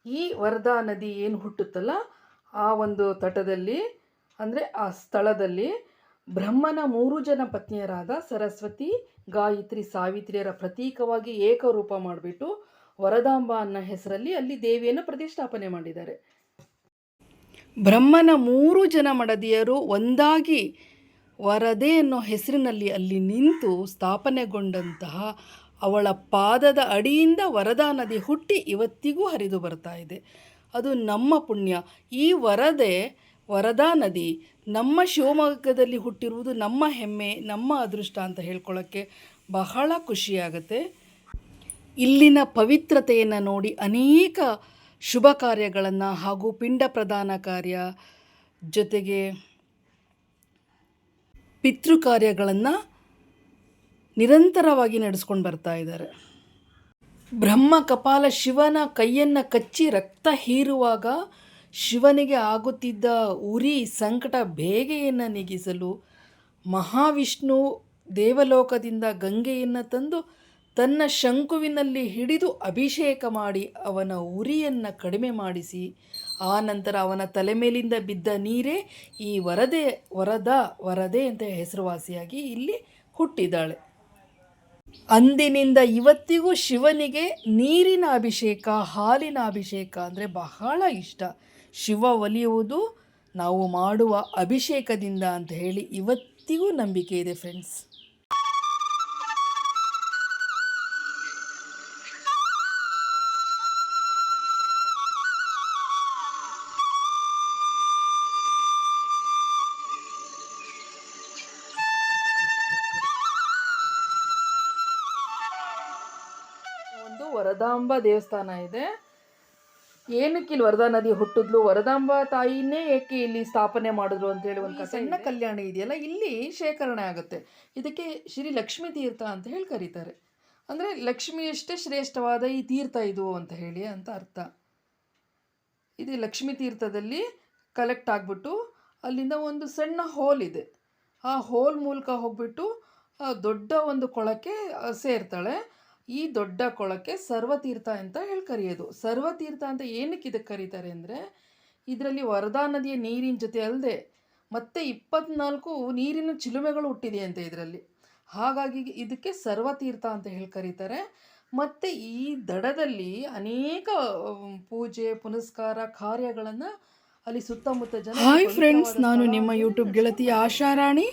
ಈ ವರದಾ ನದಿ ಏನು ಹುಟ್ಟುತ್ತಲ್ಲ ಆ ಒಂದು ತಟದಲ್ಲಿ ಅಂದರೆ ಆ ಸ್ಥಳದಲ್ಲಿ ಬ್ರಹ್ಮನ 3 ಜನ ಪತ್ನಿಯರಾದ ಸರಸ್ವತಿ, ಗಾಯತ್ರಿ, ಸಾವಿತ್ರಿಯರ ಪ್ರತೀಕವಾಗಿ ಏಕರೂಪ ಮಾಡಿಬಿಟ್ಟು ವರದಾಂಬ ಅನ್ನೋ ಹೆಸರಲ್ಲಿ ಅಲ್ಲಿ ದೇವಿಯನ್ನು ಪ್ರತಿಷ್ಠಾಪನೆ ಮಾಡಿದ್ದಾರೆ. ಬ್ರಹ್ಮನ 3 ಜನ ಮಡದಿಯರು ಒಂದಾಗಿ ವರದೆ ಅನ್ನೋ ಹೆಸರಿನಲ್ಲಿ ಅಲ್ಲಿ ನಿಂತು ಸ್ಥಾಪನೆಗೊಂಡಂತಹ ಅವಳ ಪಾದದ ಅಡಿಯಿಂದ ವರದಾ ನದಿ ಹುಟ್ಟಿ ಇವತ್ತಿಗೂ ಹರಿದು ಬರ್ತಾ ಇದೆ. ಅದು ನಮ್ಮ ಪುಣ್ಯ. ಈ ವರದಾ ನದಿ ನಮ್ಮ ಶಿವಮೊಗ್ಗದಲ್ಲಿ ಹುಟ್ಟಿರುವುದು ನಮ್ಮ ಹೆಮ್ಮೆ, ನಮ್ಮ ಅದೃಷ್ಟ ಅಂತ ಹೇಳ್ಕೊಳ್ಳೋಕ್ಕೆ ಬಹಳ ಖುಷಿಯಾಗುತ್ತೆ. ಇಲ್ಲಿನ ಪವಿತ್ರತೆಯನ್ನು ನೋಡಿ ಅನೇಕ ಶುಭ ಕಾರ್ಯಗಳನ್ನು ಹಾಗೂ ಪಿಂಡ ಪ್ರದಾನ ಕಾರ್ಯ ಜೊತೆಗೆ ಪಿತೃ ಕಾರ್ಯಗಳನ್ನು ನಿರಂತರವಾಗಿ ನಡೆಸ್ಕೊಂಡು ಬರ್ತಾ ಇದ್ದಾರೆ. ಬ್ರಹ್ಮ ಕಪಾಲ ಶಿವನ ಕೈಯನ್ನು ಕಚ್ಚಿ ರಕ್ತ ಹೀರುವಾಗ ಶಿವನಿಗೆ ಆಗುತ್ತಿದ್ದ ಉರಿ ಸಂಕಟ ಬೇಗೆಯನ್ನು ನೀಗಿಸಲು ಮಹಾವಿಷ್ಣು ದೇವಲೋಕದಿಂದ ಗಂಗೆಯನ್ನು ತಂದು ತನ್ನ ಶಂಕುವಿನಲ್ಲಿ ಹಿಡಿದು ಅಭಿಷೇಕ ಮಾಡಿ ಅವನ ಉರಿಯನ್ನು ಕಡಿಮೆ ಮಾಡಿಸಿ ಆ ನಂತರ ಅವನ ತಲೆ ಮೇಲಿಂದ ಬಿದ್ದ ನೀರೇ ಈ ವರದೆ ಅಂತ ಹೆಸರುವಾಸಿಯಾಗಿ ಇಲ್ಲಿ ಹುಟ್ಟಿದ್ದಾಳೆ. ಅಂದಿನಿಂದ ಇವತ್ತಿಗೂ ಶಿವನಿಗೆ ನೀರಿನ ಅಭಿಷೇಕ, ಹಾಲಿನ ಅಭಿಷೇಕ ಅಂದರೆ ಬಹಳ ಇಷ್ಟ. ಶಿವ ಒಲಿಯುವುದು ನಾವು ಮಾಡುವ ಅಭಿಷೇಕದಿಂದ ಅಂತ ಹೇಳಿ ಇವತ್ತಿಗೂ ನಂಬಿಕೆ ಇದೆ ಫ್ರೆಂಡ್ಸ್. ವರದಾಂಬ ದೇವಸ್ಥಾನ ಇದೆ. ಏನಕ್ಕೆ ಇಲ್ಲಿ ವರದಾ ನದಿ ಹುಟ್ಟಿದ್ಲು, ವರದಾಂಬ ತಾಯಿನೇ ಏಕೆ ಇಲ್ಲಿ ಸ್ಥಾಪನೆ ಮಾಡಿದ್ರು ಅಂತೇಳಿ ಒಂದು ಸಣ್ಣ ಕಲ್ಯಾಣಿ ಇದೆಯಲ್ಲ ಇಲ್ಲಿ ಶೇಖರಣೆ ಆಗುತ್ತೆ. ಇದಕ್ಕೆ ಶ್ರೀ ಲಕ್ಷ್ಮೀ ತೀರ್ಥ ಅಂತ ಹೇಳಿ ಕರೀತಾರೆ. ಅಂದರೆ ಲಕ್ಷ್ಮಿಯಷ್ಟೇ ಶ್ರೇಷ್ಠವಾದ ಈ ತೀರ್ಥ ಇದು ಅಂತ ಹೇಳಿ ಅಂತ ಅರ್ಥ. ಇದು ಲಕ್ಷ್ಮೀ ತೀರ್ಥದಲ್ಲಿ ಕಲೆಕ್ಟ್ ಆಗಿಬಿಟ್ಟು ಅಲ್ಲಿಂದ ಒಂದು ಸಣ್ಣ ಹೋಲ್ ಇದೆ. ಆ ಹೋಲ್ ಮೂಲಕ ಹೋಗ್ಬಿಟ್ಟು ದೊಡ್ಡ ಒಂದು ಕೊಳಕ್ಕೆ ಸೇರ್ತಾಳೆ. ಈ ದೊಡ್ಡ ಕೊಳಕ್ಕೆ ಸರ್ವತೀರ್ಥ ಅಂತ ಹೇಳಿ ಕರೆಯೋದು. ಸರ್ವತೀರ್ಥ ಅಂತ ಏನಕ್ಕೆ ಇದಕ್ಕೆ ಕರೀತಾರೆ ಅಂದರೆ ಇದರಲ್ಲಿ ವರದಾ ನದಿಯ ನೀರಿನ ಜೊತೆ ಅಲ್ಲದೆ ಮತ್ತೆ 24 ನೀರಿನ ಚಿಲುಮೆಗಳು ಹುಟ್ಟಿದೆಯಂತೆ ಇದರಲ್ಲಿ. ಹಾಗಾಗಿ ಇದಕ್ಕೆ ಸರ್ವತೀರ್ಥ ಅಂತ ಹೇಳಿ ಕರೀತಾರೆ. ಮತ್ತು ಈ ದಡದಲ್ಲಿ ಅನೇಕ ಪೂಜೆ ಪುನಸ್ಕಾರ ಕಾರ್ಯಗಳನ್ನು ಅಲ್ಲಿ ಸುತ್ತಮುತ್ತ ಜನ. ಹಾಯ್ ಫ್ರೆಂಡ್ಸ್, ನಾನು ನಿಮ್ಮ ಯೂಟ್ಯೂಬ್ ಗೆಳತಿ ಆಶಾರಾಣಿ,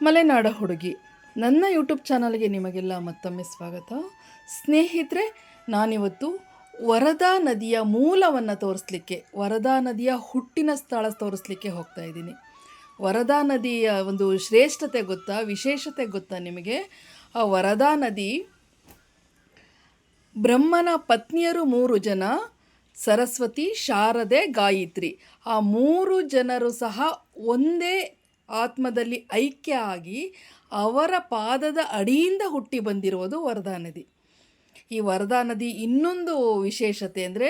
ಮಲೆನಾಡ ಹುಡುಗಿ. ನನ್ನ ಯೂಟ್ಯೂಬ್ ಚಾನಲ್ಗೆ ನಿಮಗೆಲ್ಲ ಮತ್ತೊಮ್ಮೆ ಸ್ವಾಗತ. ಸ್ನೇಹಿತರೆ, ನಾನಿವತ್ತು ವರದಾ ನದಿಯ ಮೂಲವನ್ನು ತೋರಿಸ್ಲಿಕ್ಕೆ, ವರದಾ ನದಿಯ ಹುಟ್ಟಿನ ಸ್ಥಳ ತೋರಿಸ್ಲಿಕ್ಕೆ ಹೋಗ್ತಾ ಇದ್ದೀನಿ. ವರದಾ ನದಿಯ ಒಂದು ಶ್ರೇಷ್ಠತೆ ಗೊತ್ತಾ, ವಿಶೇಷತೆ ಗೊತ್ತಾ ನಿಮಗೆ? ಆ ವರದಾ ನದಿ ಬ್ರಹ್ಮನ ಪತ್ನಿಯರು 3 ಜನ, ಸರಸ್ವತಿ, ಶಾರದೆ, ಗಾಯತ್ರಿ. ಆ 3 ಜನರು ಸಹ ಒಂದೇ ಆತ್ಮದಲ್ಲಿ ಐಕ್ಯ ಆಗಿ ಅವರ ಪಾದದ ಅಡಿಯಿಂದ ಹುಟ್ಟಿ ಬಂದಿರುವುದು ವರದಾ ನದಿ. ಈ ವರದಾ ನದಿ ಇನ್ನೊಂದು ವಿಶೇಷತೆ ಅಂದರೆ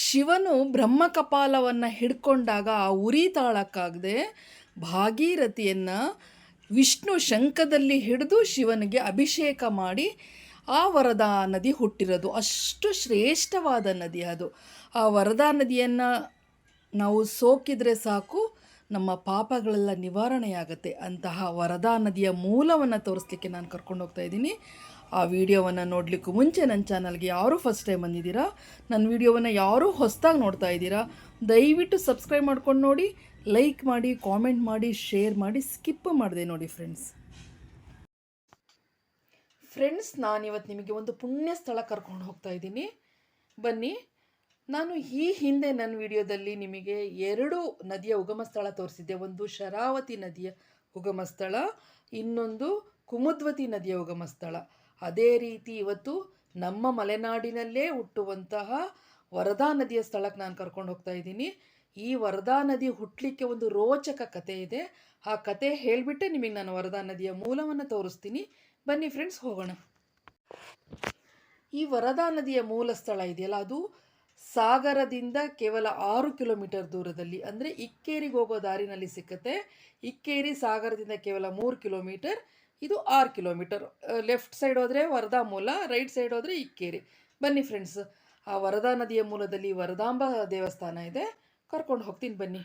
ಶಿವನು ಬ್ರಹ್ಮಕಪಾಲವನ್ನು ಹಿಡ್ಕೊಂಡಾಗ ಆ ಉರಿ ತಾಳಕ್ಕಾಗದೆ ಭಾಗೀರಥಿಯನ್ನು ವಿಷ್ಣು ಶಂಖದಲ್ಲಿ ಹಿಡಿದು ಶಿವನಿಗೆ ಅಭಿಷೇಕ ಮಾಡಿ ಆ ವರದಾ ನದಿ ಹುಟ್ಟಿರೋದು. ಅಷ್ಟು ಶ್ರೇಷ್ಠವಾದ ನದಿ ಅದು. ಆ ವರದಾ ನದಿಯನ್ನು ನಾವು ಸೋಕಿದರೆ ಸಾಕು, ನಮ್ಮ ಪಾಪಗಳೆಲ್ಲ ನಿವಾರಣೆಯಾಗುತ್ತೆ. ಅಂತಹ ವರದಾ ನದಿಯ ಮೂಲವನ್ನು ತೋರಿಸ್ಲಿಕ್ಕೆ ನಾನು ಕರ್ಕೊಂಡು ಹೋಗ್ತಾ ಇದ್ದೀನಿ. ಆ ವಿಡಿಯೋವನ್ನು ನೋಡಲಿಕ್ಕೂ ಮುಂಚೆ ನನ್ನ ಚಾನಲ್ಗೆ ಯಾರೂ ಫಸ್ಟ್ ಟೈಮ್ ಬಂದಿದ್ದೀರಾ, ನನ್ನ ವಿಡಿಯೋವನ್ನು ಯಾರೂ ಹೊಸದಾಗಿ ನೋಡ್ತಾ ಇದ್ದೀರಾ, ದಯವಿಟ್ಟು ಸಬ್ಸ್ಕ್ರೈಬ್ ಮಾಡ್ಕೊಂಡು ನೋಡಿ, ಲೈಕ್ ಮಾಡಿ, ಕಾಮೆಂಟ್ ಮಾಡಿ, ಶೇರ್ ಮಾಡಿ, ಸ್ಕಿಪ್ ಮಾಡಿದೆ ನೋಡಿ ಫ್ರೆಂಡ್ಸ್. ನಾನಿವತ್ತು ನಿಮಗೆ ಒಂದು ಪುಣ್ಯ ಸ್ಥಳ ಕರ್ಕೊಂಡು ಹೋಗ್ತಾ ಇದ್ದೀನಿ. ಬನ್ನಿ. ನಾನು ಈ ಹಿಂದೆ ನನ್ನ ವಿಡಿಯೋದಲ್ಲಿ ನಿಮಗೆ 2 ನದಿಯ ಉಗಮ ಸ್ಥಳ ತೋರಿಸಿದ್ದೆ. ಒಂದು ಶರಾವತಿ ನದಿಯ ಉಗಮ ಸ್ಥಳ, ಇನ್ನೊಂದು ಕುಮುದ್ವತಿ ನದಿಯ ಉಗಮ ಸ್ಥಳ. ಅದೇ ರೀತಿ ಇವತ್ತು ನಮ್ಮ ಮಲೆನಾಡಿನಲ್ಲೇ ಹುಟ್ಟುವಂತಹ ವರದಾ ನದಿಯ ಸ್ಥಳಕ್ಕೆ ನಾನು ಕರ್ಕೊಂಡು ಹೋಗ್ತಾ ಇದ್ದೀನಿ. ಈ ವರದಾ ನದಿ ಹುಟ್ಟಲಿಕ್ಕೆ ಒಂದು ರೋಚಕ ಕತೆ ಇದೆ. ಆ ಕತೆ ಹೇಳಿಬಿಟ್ಟೆ ನಿಮಗೆ ನಾನು ವರದಾ ನದಿಯ ಮೂಲವನ್ನು ತೋರಿಸ್ತೀನಿ. ಬನ್ನಿ ಫ್ರೆಂಡ್ಸ್, ಹೋಗೋಣ. ಈ ವರದಾ ನದಿಯ ಮೂಲ ಸ್ಥಳ ಇದೆಯಲ್ಲ, ಅದು ಸಾಗರದಿಂದ ಕೇವಲ 6 ಕಿಲೋಮೀಟರ್ ದೂರದಲ್ಲಿ, ಅಂದರೆ ಇಕ್ಕೇರಿಗೆ ಹೋಗೋ ದಾರಿನಲ್ಲಿ ಸಿಕ್ಕತ್ತೆ. ಇಕ್ಕೇರಿ ಸಾಗರದಿಂದ ಕೇವಲ 3 ಕಿಲೋಮೀಟರ್, ಇದು 6 ಕಿಲೋಮೀಟರ್. ಲೆಫ್ಟ್ ಸೈಡ್ ಹೋದರೆ ವರದಾ ಮೂಲ, ರೈಟ್ ಸೈಡ್ ಹೋದರೆ ಇಕ್ಕೇರಿ. ಬನ್ನಿ ಫ್ರೆಂಡ್ಸ್, ಆ ವರದಾ ನದಿಯ ಮೂಲದಲ್ಲಿ ವರದಾಂಬ ದೇವಸ್ಥಾನ ಇದೆ, ಕರ್ಕೊಂಡು ಹೋಗ್ತೀನಿ ಬನ್ನಿ.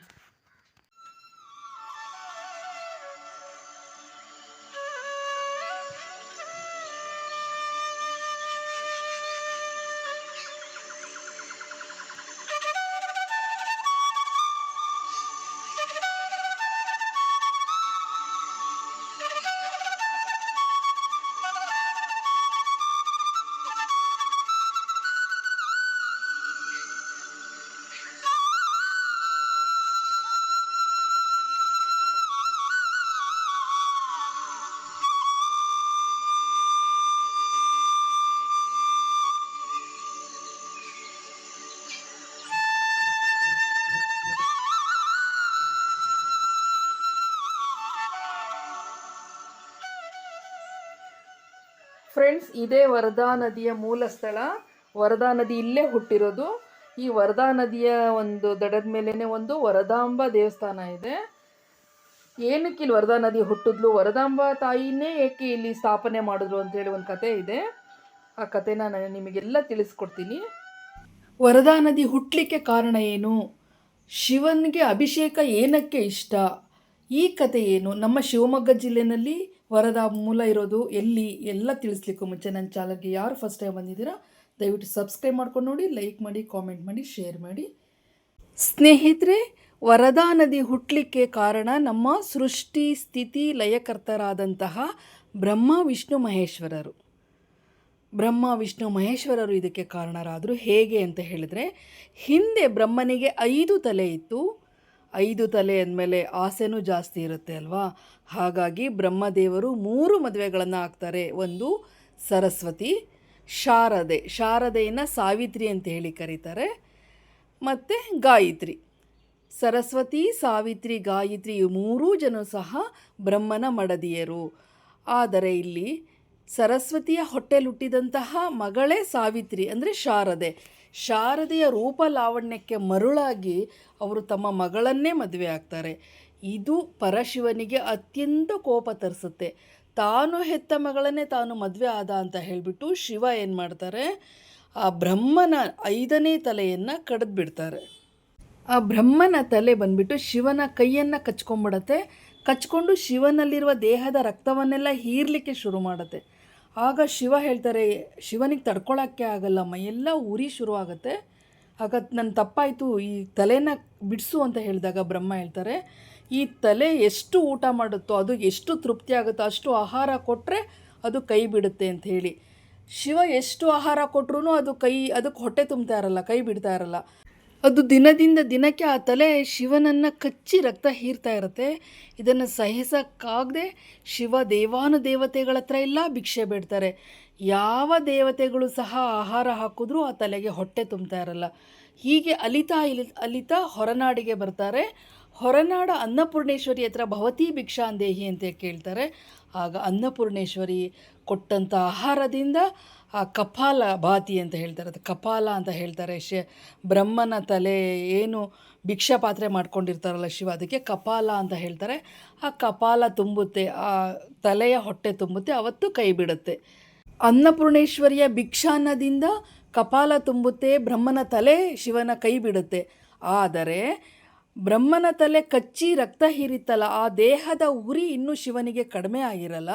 ಫ್ರೆಂಡ್ಸ್, ಇದೇ ವರದಾ ನದಿಯ ಮೂಲ ಸ್ಥಳ. ವರದಾ ನದಿ ಇಲ್ಲೇ ಹುಟ್ಟಿರೋದು. ಈ ವರದಾ ನದಿಯ ಒಂದು ದಡದ ಮೇಲೇ ಒಂದು ವರದಾಂಬ ದೇವಸ್ಥಾನ ಇದೆ. ಏನಕ್ಕೆ ಇಲ್ಲಿ ವರದಾ ನದಿ ಹುಟ್ಟಿದ್ಲು, ವರದಾಂಬ ತಾಯಿನೇ ಏಕೆ ಇಲ್ಲಿ ಸ್ಥಾಪನೆ ಮಾಡಿದ್ರು ಅಂತೇಳಿ ಒಂದು ಕತೆ ಇದೆ. ಆ ಕತೆನ ನಾನು ನಿಮಗೆಲ್ಲ ತಿಳಿಸ್ಕೊಡ್ತೀನಿ. ವರದಾ ನದಿ ಹುಟ್ಟಲಿಕ್ಕೆ ಕಾರಣ ಏನು, ಶಿವನಿಗೆ ಅಭಿಷೇಕ ಏನಕ್ಕೆ ಇಷ್ಟ, ಈ ಕತೆ ಏನು, ನಮ್ಮ ಶಿವಮೊಗ್ಗ ಜಿಲ್ಲೆಯಲ್ಲಿ ವರದಾ ಮೂಲ ಇರೋದು ಎಲ್ಲಿ, ಎಲ್ಲ ತಿಳಿಸ್ಲಿಕ್ಕೂ ಮುಂಚೆ ನನ್ನ ಚಾನಲ್ಗೆ ಯಾರು ಫಸ್ಟ್ ಟೈಮ್ ಬಂದಿದ್ದೀರಾ ದಯವಿಟ್ಟು ಸಬ್ಸ್ಕ್ರೈಬ್ ಮಾಡ್ಕೊಂಡು ನೋಡಿ, ಲೈಕ್ ಮಾಡಿ, ಕಾಮೆಂಟ್ ಮಾಡಿ, ಶೇರ್ ಮಾಡಿ. ಸ್ನೇಹಿತರೆ, ವರದಾ ನದಿ ಹುಟ್ಟಲಿಕ್ಕೆ ಕಾರಣ ನಮ್ಮ ಸೃಷ್ಟಿ ಸ್ಥಿತಿ ಲಯಕರ್ತರಾದಂತಹ ಬ್ರಹ್ಮ ವಿಷ್ಣು ಮಹೇಶ್ವರರು. ಬ್ರಹ್ಮ ವಿಷ್ಣು ಮಹೇಶ್ವರರು ಇದಕ್ಕೆ ಕಾರಣರಾದರು. ಹೇಗೆ ಅಂತ ಹೇಳಿದರೆ, ಹಿಂದೆ ಬ್ರಹ್ಮನಿಗೆ 5 ತಲೆ ಇತ್ತು. 5 ತಲೆ ಅಂದಮೇಲೆ ಆಸೆನೂ ಜಾಸ್ತಿ ಇರುತ್ತೆ ಅಲ್ವಾ. ಹಾಗಾಗಿ ಬ್ರಹ್ಮದೇವರು 3 ಮದುವೆಗಳನ್ನು ಆಗ್ತಾರೆ. ಒಂದು ಸರಸ್ವತಿ, ಶಾರದೆಯನ್ನು ಸಾವಿತ್ರಿ ಅಂತ ಹೇಳಿ ಕರೀತಾರೆ, ಮತ್ತು ಗಾಯತ್ರಿ. ಸರಸ್ವತಿ, ಸಾವಿತ್ರಿ, ಗಾಯತ್ರಿ ಈ 3 ಜನ ಸಹ ಬ್ರಹ್ಮನ ಮಡದಿಯರು. ಆದರೆ ಇಲ್ಲಿ ಸರಸ್ವತಿಯ ಹೊಟ್ಟೆಲುಟ್ಟಿದಂತಹ ಮಗಳೇ ಸಾವಿತ್ರಿ, ಅಂದರೆ ಶಾರದೆಯ ರೂಪ ಲಾವಣ್ಯಕ್ಕೆ ಮರುಳಾಗಿ ಅವರು ತಮ್ಮ ಮಗಳನ್ನೇ ಮದುವೆ ಆಗ್ತಾರೆ. ಇದು ಪರಶಿವನಿಗೆ ಅತ್ಯಂತ ಕೋಪ ತರಿಸುತ್ತೆ. ತಾನು ಹೆತ್ತ ಮಗಳನ್ನೇ ತಾನು ಮದುವೆ ಆದ ಅಂತ ಹೇಳಿಬಿಟ್ಟು ಶಿವ ಏನು ಮಾಡ್ತಾರೆ, ಆ ಬ್ರಹ್ಮನ 5ನೇ ತಲೆಯನ್ನು ಕಡಿದು ಬಿಡ್ತಾರೆ. ಆ ಬ್ರಹ್ಮನ ತಲೆ ಬಂದ್ಬಿಟ್ಟು ಶಿವನ ಕೈಯನ್ನು ಕಚ್ಕೊಂಡು ಶಿವನಲ್ಲಿರುವ ದೇಹದ ರಕ್ತವನ್ನೆಲ್ಲ ಹೀರಲಿಕ್ಕೆ ಶುರು ಮಾಡುತ್ತೆ. ಆಗ ಶಿವ ಹೇಳ್ತಾರೆ, ಶಿವನಿಗೆ ತಡ್ಕೊಳ್ಳೋಕ್ಕೆ ಆಗಲ್ಲ, ಮೈಯೆಲ್ಲ ಉರಿ ಶುರು ಆಗುತ್ತೆ. ಆಗ ನನ್ನ ತಪ್ಪಾಯಿತು, ಈ ತಲೆನ ಬಿಡಿಸು ಅಂತ ಹೇಳಿದಾಗ ಬ್ರಹ್ಮ ಹೇಳ್ತಾರೆ, ಈ ತಲೆ ಎಷ್ಟು ಊಟ ಮಾಡುತ್ತೋ, ಅದು ಎಷ್ಟು ತೃಪ್ತಿ ಆಗುತ್ತೋ ಅಷ್ಟು ಆಹಾರ ಕೊಟ್ಟರೆ ಅದು ಕೈ ಬಿಡುತ್ತೆ ಅಂತ ಹೇಳಿ. ಶಿವ ಎಷ್ಟು ಆಹಾರ ಕೊಟ್ಟರು ಅದಕ್ಕೆ ಹೊಟ್ಟೆ ತುಂಬ್ತಾ ಇರಲ್ಲ, ಕೈ ಬಿಡ್ತಾ ಇರಲ್ಲ. ಅದು ದಿನದಿಂದ ದಿನಕ್ಕೆ ಆ ತಲೆ ಶಿವನನ್ನು ಕಚ್ಚಿ ರಕ್ತ ಹೀರ್ತಾ ಇರುತ್ತೆ. ಇದನ್ನು ಸಹಿಸೋಕ್ಕಾಗದೆ ಶಿವ ದೇವಾನುದೇವತೆಗಳ ಹತ್ರ ಎಲ್ಲ ಭಿಕ್ಷೆ ಬೇಡ್ತಾರೆ. ಯಾವ ದೇವತೆಗಳು ಸಹ ಆಹಾರ ಹಾಕಿದ್ರೂ ಆ ತಲೆಗೆ ಹೊಟ್ಟೆ ತುಂಬ್ತಾ ಇರಲ್ಲ. ಹೀಗೆ ಅಲಿತಾ ಹೊರನಾಡಿಗೆ ಬರ್ತಾರೆ. ಹೊರನಾಡ ಅನ್ನಪೂರ್ಣೇಶ್ವರಿ ಹತ್ರ ಭವತಿ ಭಿಕ್ಷಾಂದೇಹಿ ಅಂತ ಕೇಳ್ತಾರೆ. ಆಗ ಅನ್ನಪೂರ್ಣೇಶ್ವರಿ ಕೊಟ್ಟಂಥ ಆಹಾರದಿಂದ ಆ ಕಪಾಲ ಭಾತಿ ಅಂತ ಹೇಳ್ತಾರೆ, ಅದು ಕಪಾಲ ಅಂತ ಹೇಳ್ತಾರೆ. ಬ್ರಹ್ಮನ ತಲೆ ಏನು ಭಿಕ್ಷಾ ಪಾತ್ರೆ ಮಾಡ್ಕೊಂಡಿರ್ತಾರಲ್ಲ ಶಿವ, ಅದಕ್ಕೆ ಕಪಾಲ ಅಂತ ಹೇಳ್ತಾರೆ. ಆ ಕಪಾಲ ತುಂಬುತ್ತೆ, ಆ ತಲೆಯ ಹೊಟ್ಟೆ ತುಂಬುತ್ತೆ, ಅವತ್ತು ಕೈ ಬಿಡುತ್ತೆ. ಅನ್ನಪೂರ್ಣೇಶ್ವರಿಯ ಭಿಕ್ಷಾನ್ನದಿಂದ ಕಪಾಲ ತುಂಬುತ್ತೆ, ಬ್ರಹ್ಮನ ತಲೆ ಶಿವನ ಕೈ ಬಿಡುತ್ತೆ. ಆದರೆ ಬ್ರಹ್ಮನ ತಲೆ ಕಚ್ಚಿ ರಕ್ತ ಹೀರಿತ್ತಲ್ಲ, ಆ ದೇಹದ ಉರಿ ಇನ್ನೂ ಶಿವನಿಗೆ ಕಡಿಮೆ ಆಗಿರಲ್ಲ.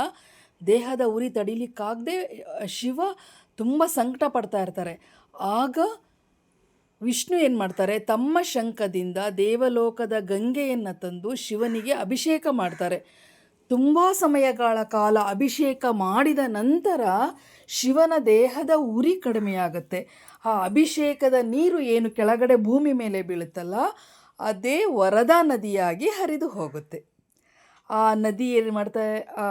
ದೇಹದ ಉರಿ ತಡಿಲಿಕ್ಕಾಗದೆ ಶಿವ ತುಂಬ ಸಂಕಟ ಪಡ್ತಾ ಇರ್ತಾರೆ. ಆಗ ವಿಷ್ಣು ಏನು ಮಾಡ್ತಾರೆ, ತಮ್ಮ ಶಂಖದಿಂದ ದೇವಲೋಕದ ಗಂಗೆಯನ್ನು ತಂದು ಶಿವನಿಗೆ ಅಭಿಷೇಕ ಮಾಡ್ತಾರೆ. ತುಂಬ ಸಮಯಗಳ ಕಾಲ ಅಭಿಷೇಕ ಮಾಡಿದ ನಂತರ ಶಿವನ ದೇಹದ ಉರಿ ಕಡಿಮೆಯಾಗುತ್ತೆ. ಆ ಅಭಿಷೇಕದ ನೀರು ಏನು ಕೆಳಗಡೆ ಭೂಮಿ ಮೇಲೆ ಬೀಳುತ್ತಲ್ಲ, ಅದೇ ವರದಾ ನದಿಯಾಗಿ ಹರಿದು ಹೋಗುತ್ತೆ. ಆ ನದಿ ಏನು ಮಾಡ್ತಾರೆ, ಆ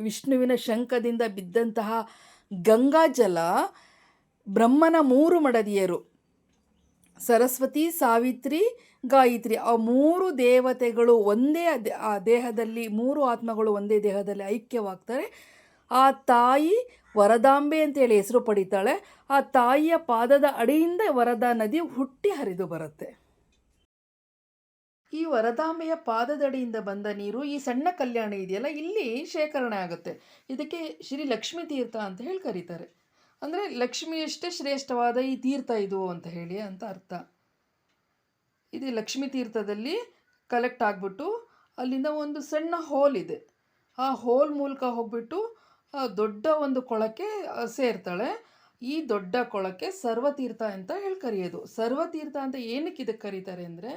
ವಿಷ್ಣುವಿನ ಶಂಖದಿಂದ ಬಿದ್ದಂತಹ ಗಂಗಾಜಲ ಬ್ರಹ್ಮನ 3 ಮಡದಿಯರು ಸರಸ್ವತಿ, ಸಾವಿತ್ರಿ, ಗಾಯತ್ರಿ, ಆ 3 ದೇವತೆಗಳು ಒಂದೇ ಆ ದೇಹದಲ್ಲಿ, 3 ಆತ್ಮಗಳು ಒಂದೇ ದೇಹದಲ್ಲಿ ಐಕ್ಯವಾಗ್ತಾರೆ. ಆ ತಾಯಿ ವರದಾಂಬೆ ಅಂತೇಳಿ ಹೆಸರು ಪಡಿತಾಳೆ. ಆ ತಾಯಿಯ ಪಾದದ ಅಡಿಯಿಂದ ವರದಾ ನದಿ ಹುಟ್ಟಿ ಹರಿದು ಬರುತ್ತೆ. ಈ ವರದಾಂಬೆಯ ಪಾದದಡಿಯಿಂದ ಬಂದ ನೀರು ಈ ಸಣ್ಣ ಕಲ್ಯಾಣಿ ಇದೆಯಲ್ಲ, ಇಲ್ಲಿ ಶೇಖರಣೆ ಆಗುತ್ತೆ. ಇದಕ್ಕೆ ಶ್ರೀ ಲಕ್ಷ್ಮೀ ತೀರ್ಥ ಅಂತ ಹೇಳಿ ಕರೀತಾರೆ. ಅಂದರೆ ಲಕ್ಷ್ಮಿಯಷ್ಟೇ ಶ್ರೇಷ್ಠವಾದ ಈ ತೀರ್ಥ ಇದು ಅಂತ ಹೇಳಿ ಅಂತ ಅರ್ಥ. ಇದು ಲಕ್ಷ್ಮೀ ತೀರ್ಥದಲ್ಲಿ ಕಲೆಕ್ಟ್ ಆಗಿಬಿಟ್ಟು ಅಲ್ಲಿಂದ ಒಂದು ಸಣ್ಣ ಹೋಲ್ ಇದೆ, ಆ ಹೋಲ್ ಮೂಲಕ ಹೋಗ್ಬಿಟ್ಟು ದೊಡ್ಡ ಒಂದು ಕೊಳಕ್ಕೆ ಸೇರ್ತಾಳೆ. ಈ ದೊಡ್ಡ ಕೊಳಕ್ಕೆ ಸರ್ವತೀರ್ಥ ಅಂತ ಹೇಳಿ ಕರೆಯೋದು. ಸರ್ವತೀರ್ಥ ಅಂತ ಏನಕ್ಕೆ ಇದಕ್ಕೆ ಕರೀತಾರೆ ಅಂದರೆ,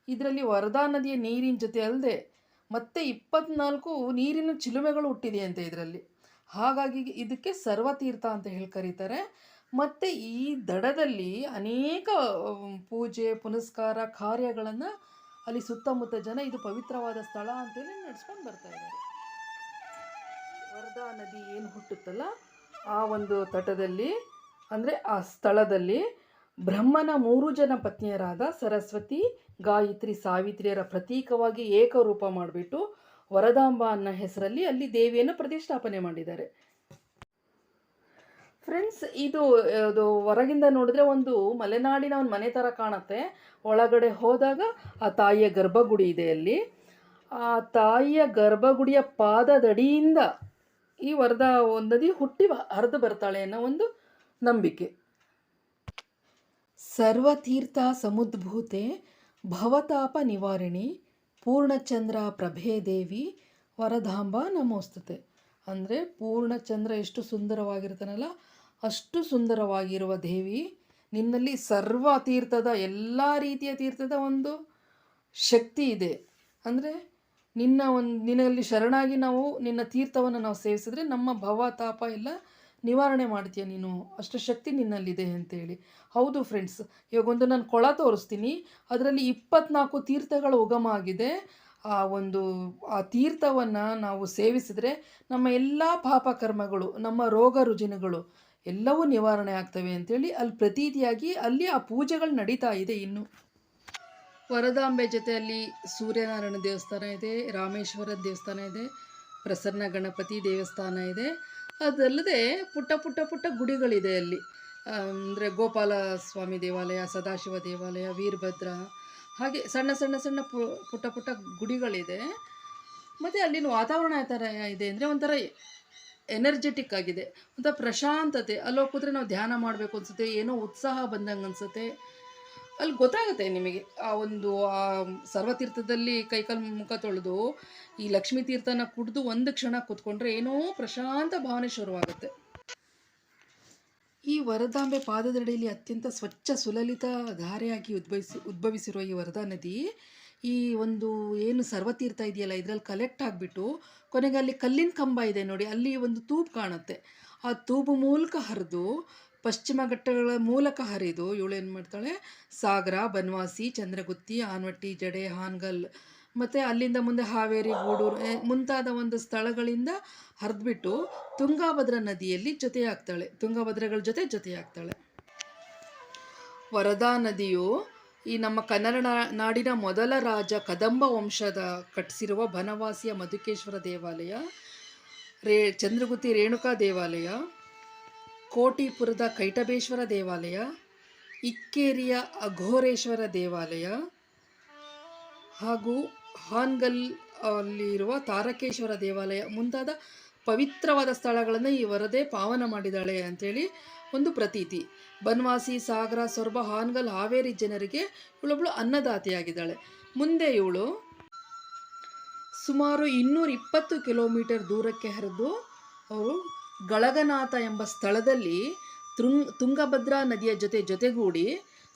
ಇದರಲ್ಲಿ ವರದಾ ನದಿಯ ನೀರಿನ ಜೊತೆ ಅಲ್ಲದೆ ಮತ್ತೆ 24 ನೀರಿನ ಚಿಲುಮೆಗಳು ಹುಟ್ಟಿದೆಯಂತೆ ಇದರಲ್ಲಿ. ಹಾಗಾಗಿ ಇದಕ್ಕೆ ಸರ್ವತೀರ್ಥ ಅಂತ ಹೇಳಿ ಕರೀತಾರೆ. ಮತ್ತು ಈ ದಡದಲ್ಲಿ ಅನೇಕ ಪೂಜೆ ಪುನಸ್ಕಾರ ಕಾರ್ಯಗಳನ್ನು ಅಲ್ಲಿ ಸುತ್ತಮುತ್ತ ಜನ ಇದು ಪವಿತ್ರವಾದ ಸ್ಥಳ ಅಂತೇಳಿ ನಡೆಸ್ಕೊಂಡು ಬರ್ತಾ ಇದ್ದಾರೆ. ವರದಾ ನದಿ ಏನು ಹುಟ್ಟುತ್ತಲ್ಲ ಆ ಒಂದು ತಟದಲ್ಲಿ ಅಂದರೆ ಆ ಸ್ಥಳದಲ್ಲಿ ಬ್ರಹ್ಮನ 3 ಜನ ಪತ್ನಿಯರಾದ ಸರಸ್ವತಿ, ಗಾಯತ್ರಿ, ಸಾವಿತ್ರಿಯರ ಪ್ರತೀಕವಾಗಿ ಏಕರೂಪ ಮಾಡಿಬಿಟ್ಟು ವರದಾಂಬ ಅನ್ನೋ ಹೆಸರಲ್ಲಿ ಅಲ್ಲಿ ದೇವಿಯನ್ನು ಪ್ರತಿಷ್ಠಾಪನೆ ಮಾಡಿದ್ದಾರೆ. ಫ್ರೆಂಡ್ಸ್, ಇದು ಹೊರಗಿಂದ ನೋಡಿದ್ರೆ ಒಂದು ಮಲೆನಾಡಿನ ಒಂದು ಮನೆ ಥರ ಕಾಣುತ್ತೆ. ಒಳಗಡೆ ಹೋದಾಗ ಆ ತಾಯಿಯ ಗರ್ಭಗುಡಿ ಇದೆ. ಅಲ್ಲಿ ಆ ತಾಯಿಯ ಗರ್ಭಗುಡಿಯ ಪಾದದಡಿಯಿಂದ ಈ ವರದಾ ನದಿ ಹುಟ್ಟಿ ಹರಿದು ಬರ್ತಾಳೆ ಅನ್ನೋ ಒಂದು ನಂಬಿಕೆ. ಸರ್ವತೀರ್ಥ ಸಮುದ್ಭೂತೆ ಭವತಾಪ ನಿವಾರಿಣಿ ಪೂರ್ಣಚಂದ್ರ ಪ್ರಭೇ ದೇವಿ ವರದಾಂಬ ನಮೋಸ್ತುತೆ. ಅಂದರೆ ಪೂರ್ಣಚಂದ್ರ ಎಷ್ಟು ಸುಂದರವಾಗಿರ್ತಾನಲ್ಲ ಅಷ್ಟು ಸುಂದರವಾಗಿರುವ ದೇವಿ, ನಿನ್ನಲ್ಲಿ ಸರ್ವ ತೀರ್ಥದ ಎಲ್ಲ ರೀತಿಯ ತೀರ್ಥದ ಒಂದು ಶಕ್ತಿ ಇದೆ. ಅಂದರೆ ನಿನ್ನಲ್ಲಿ ಶರಣಾಗಿ ನಾವು ನಿನ್ನ ತೀರ್ಥವನ್ನು ನಾವು ಸೇವಿಸಿದ್ರೆ ನಮ್ಮ ಭವ ತಾಪ ಎಲ್ಲ ನಿವಾರಣೆ ಮಾಡ್ತೀಯ ನೀನು, ಅಷ್ಟು ಶಕ್ತಿ ನಿನ್ನಲ್ಲಿದೆ ಅಂತೇಳಿ. ಹೌದು ಫ್ರೆಂಡ್ಸ್, ಇವಾಗೊಂದು ನಾನು ಕೊಳ ತೋರಿಸ್ತೀನಿ. ಅದರಲ್ಲಿ 24 ತೀರ್ಥಗಳ ಉಗಮ ಆಗಿದೆ. ಆ ತೀರ್ಥವನ್ನು ನಾವು ಸೇವಿಸಿದರೆ ನಮ್ಮ ಎಲ್ಲ ಪಾಪಕರ್ಮಗಳು, ನಮ್ಮ ರೋಗ ರುಜಿನಗಳು ಎಲ್ಲವೂ ನಿವಾರಣೆ ಆಗ್ತವೆ ಅಂಥೇಳಿ ಅಲ್ಲಿ ಪ್ರತೀತಿಯಾಗಿ ಅಲ್ಲಿ ಆ ಪೂಜೆಗಳು ನಡೀತಾ ಇದೆ. ಇನ್ನು ವರದಾಂಬೆ ಜೊತೆಯಲ್ಲಿ ಸೂರ್ಯನಾರಾಯಣ ದೇವಸ್ಥಾನ ಇದೆ, ರಾಮೇಶ್ವರ ದೇವಸ್ಥಾನ ಇದೆ, ಪ್ರಸನ್ನ ಗಣಪತಿ ದೇವಸ್ಥಾನ ಇದೆ. ಅದಲ್ಲದೆ ಪುಟ್ಟ ಗುಡಿಗಳಿದೆ ಅಲ್ಲಿ. ಅಂದರೆ ಗೋಪಾಲ ಸ್ವಾಮಿ ದೇವಾಲಯ, ಸದಾಶಿವ ದೇವಾಲಯ, ವೀರಭದ್ರ, ಹಾಗೆ ಸಣ್ಣ ಪುಟ್ಟ ಗುಡಿಗಳಿದೆ. ಮತ್ತು ಅಲ್ಲಿನ ವಾತಾವರಣ ಯಾವ ಥರ ಇದೆ ಅಂದರೆ ಒಂಥರ ಎನರ್ಜೆಟಿಕ್ ಆಗಿದೆ, ಒಂಥರ ಪ್ರಶಾಂತತೆ. ಅಲ್ಲಿ ಹೋಗಿದ್ರೆ ನಾವು ಧ್ಯಾನ ಮಾಡಬೇಕು ಅನಿಸುತ್ತೆ, ಏನೋ ಉತ್ಸಾಹ ಬಂದಂಗೆ ಅನಿಸುತ್ತೆ. ಅಲ್ಲಿ ಗೊತ್ತಾಗುತ್ತೆ ನಿಮಗೆ ಆ ಸರ್ವತೀರ್ಥದಲ್ಲಿ ಕೈಕಾಲು ಮುಖ ತೊಳೆದು ಈ ಲಕ್ಷ್ಮೀ ತೀರ್ಥನ ಕುಡಿದು ಒಂದು ಕ್ಷಣ ಕೂತ್ಕೊಂಡ್ರೆ ಏನೋ ಪ್ರಶಾಂತ ಭಾವನೆ ಶುರುವಾಗುತ್ತೆ. ಈ ವರದಾಂಬೆ ಪಾದದಡಿಯಲ್ಲಿ ಅತ್ಯಂತ ಸ್ವಚ್ಛ ಸುಲಲಿತ ಧಾರೆಯಾಗಿ ಉದ್ಭವಿಸಿರುವ ಈ ವರದಾ ನದಿ ಈ ಒಂದು ಏನು ಸರ್ವತೀರ್ಥ ಇದೆಯಲ್ಲ ಇದರಲ್ಲಿ ಕಲೆಕ್ಟ್ ಆಗಿಬಿಟ್ಟು ಕೊನೆಗೆ ಅಲ್ಲಿ ಕಲ್ಲಿನ ಕಂಬ ಇದೆ ನೋಡಿ, ಅಲ್ಲಿ ಒಂದು ತೂಬು ಕಾಣುತ್ತೆ. ಆ ತೂಬು ಮೂಲಕ ಹರಿದು ಪಶ್ಚಿಮ ಘಟ್ಟಗಳ ಮೂಲಕ ಹರಿದು ಇವಳು ಏನು ಮಾಡ್ತಾಳೆ, ಸಾಗರ, ಬನವಾಸಿ, ಚಂದ್ರಗುತ್ತಿ, ಆನವಟ್ಟಿ, ಜಡೆ, ಹಾನಗಲ್ ಮತ್ತು ಅಲ್ಲಿಂದ ಮುಂದೆ ಹಾವೇರಿ, ಗೂಡೂರು ಮುಂತಾದ ಒಂದು ಸ್ಥಳಗಳಿಂದ ಹರಿದ್ಬಿಟ್ಟು ತುಂಗಾಭದ್ರಾ ನದಿಯಲ್ಲಿ ತುಂಗಾಭದ್ರಗಳ ಜೊತೆಯಾಗ್ತಾಳೆ. ವರದಾ ನದಿಯು ಈ ನಮ್ಮ ಕನ್ನಡ ನಾಡಿನ ಮೊದಲ ರಾಜ ಕದಂಬ ವಂಶದ ಕಟ್ಟಿಸಿರುವ ಬನವಾಸಿಯ ಮಧುಕೇಶ್ವರ ದೇವಾಲಯ, ಚಂದ್ರಗುತ್ತಿ ರೇಣುಕಾ ದೇವಾಲಯ, ಕೋಟಿಪುರದ ಕೈಟಬೇಶ್ವರ ದೇವಾಲಯ, ಇಕ್ಕೇರಿಯ ಅಘೋರೇಶ್ವರ ದೇವಾಲಯ ಹಾಗೂ ಹಾನಗಲ್ ಅಲ್ಲಿರುವ ತಾರಕೇಶ್ವರ ದೇವಾಲಯ ಮುಂತಾದ ಪವಿತ್ರವಾದ ಸ್ಥಳಗಳನ್ನು ಈ ವರದೆ ಪಾವನ ಮಾಡಿದ್ದಾಳೆ ಅಂಥೇಳಿ ಒಂದು ಪ್ರತೀತಿ. ಬನವಾಸಿ, ಸಾಗರ, ಸೊರಬ, ಹಾನಗಲ್, ಹಾವೇರಿ ಜನರಿಗೆ ಇವಳೊಬ್ಬಳು ಅನ್ನದಾತೆಯಾಗಿದ್ದಾಳೆ. ಮುಂದೆ ಇವಳು ಸುಮಾರು 220 ಕಿಲೋಮೀಟರ್ ದೂರಕ್ಕೆ ಹರಿದು ಅವರು ಗಳಗನಾಥ ಎಂಬ ಸ್ಥಳದಲ್ಲಿ ತುಂಗಭದ್ರಾ ನದಿಯ ಜೊತೆಗೂಡಿ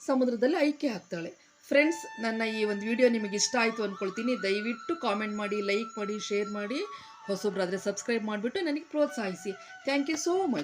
ಸಮುದ್ರದಲ್ಲಿ ಐಕ್ಯ ಆಗ್ತಾಳೆ. ಫ್ರೆಂಡ್ಸ್, ನನ್ನ ಈ ಒಂದು ವಿಡಿಯೋ ನಿಮಗೆ ಇಷ್ಟ ಆಯಿತು ಅಂದ್ಕೊಳ್ತೀನಿ. ದಯವಿಟ್ಟು ಕಾಮೆಂಟ್ ಮಾಡಿ, ಲೈಕ್ ಮಾಡಿ, ಶೇರ್ ಮಾಡಿ. ಹೊಸಬ್ರಾದರೆ ಸಬ್ಸ್ಕ್ರೈಬ್ ಮಾಡಿಬಿಟ್ಟು ನನಗೆ ಪ್ರೋತ್ಸಾಹಿಸಿ. Thank you so much.